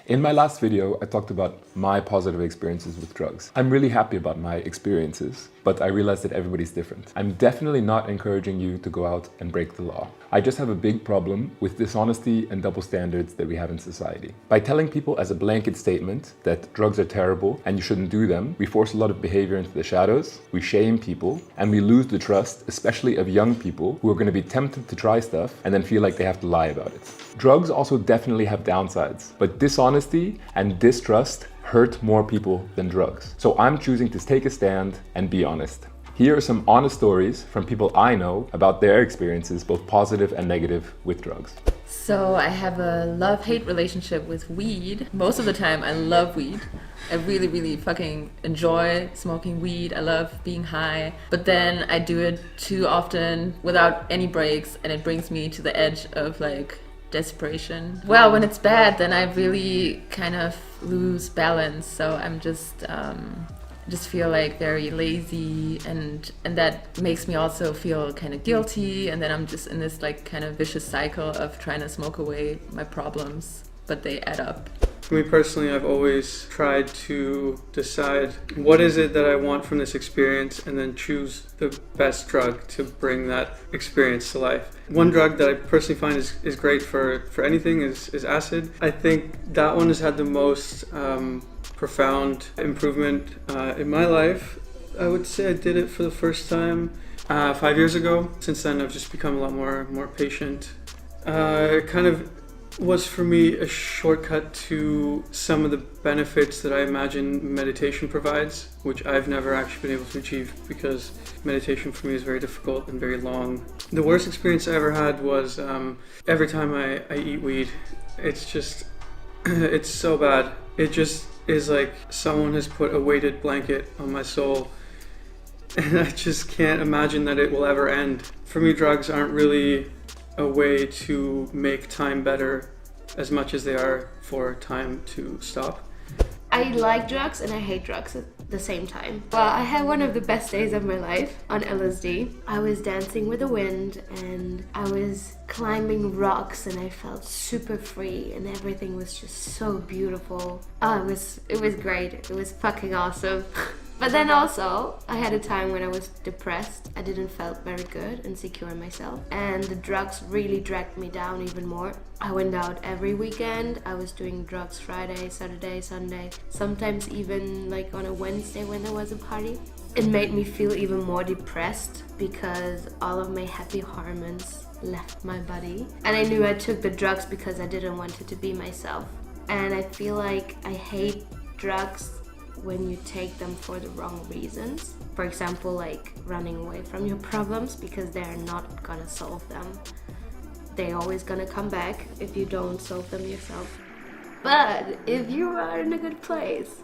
In my last video, I talked about my positive experiences with drugs. I'm really happy about my experiences, but I realize that everybody's different. I'm definitely not encouraging you to go out and break the law. I just have a big problem with dishonesty and double standards that we have in society. By telling people as a blanket statement that drugs are terrible and you shouldn't do them, we force a lot of behavior into the shadows, we shame people, and we lose the trust, especially of young people who are going to be tempted to try stuff and then feel like they have to lie about it. Drugs also definitely have downsides, but dishonesty and distrust hurt more people than drugs. So I'm choosing to take a stand and be honest. Here are some honest stories from people I know about their experiences, both positive and negative, with drugs. So I have a love-hate relationship with weed. Most of the time I love weed. I really fucking enjoy smoking weed. I love being high. But then I do it too often without any breaks, and it brings me to the edge of like desperation. Well, when it's bad, then I really kind of lose balance. So I'm just feel like very lazy, and that makes me also feel kind of guilty, and then I'm just in this like kind of vicious cycle of trying to smoke away my problems, but they add up. For me personally, I've always tried to decide what is it that I want from this experience and then choose the best drug to bring that experience to life. One drug that I personally find is great for anything is acid. I think that one has had the most profound improvement in my life. I would say I did it for the first time 5 years ago. Since then, I've just become a lot more patient. It kind of was for me a shortcut to some of the benefits that I imagine meditation provides, which I've never actually been able to achieve because meditation for me is very difficult and very long. The worst experience I ever had was every time I eat weed, it's just, it's so bad. It just is like someone has put a weighted blanket on my soul, and I just can't imagine that it will ever end. For me, drugs aren't really a way to make time better as much as they are for time to stop. I like drugs and I hate drugs at the same time. Well, I had one of the best days of my life on LSD. I was dancing with the wind and I was climbing rocks and I felt super free and everything was just so beautiful. Oh, it was great. It was fucking awesome. But then also, I had a time when I was depressed. I didn't feel very good and secure in myself. And the drugs really dragged me down even more. I went out every weekend. I was doing drugs Friday, Saturday, Sunday. Sometimes even like on a Wednesday when there was a party. It made me feel even more depressed because all of my happy hormones left my body. And I knew I took the drugs because I didn't want it to be myself. And I feel like I hate drugs when you take them for the wrong reasons. For example, like running away from your problems because they're not gonna solve them. They're always gonna come back if you don't solve them yourself. But if you are in a good place,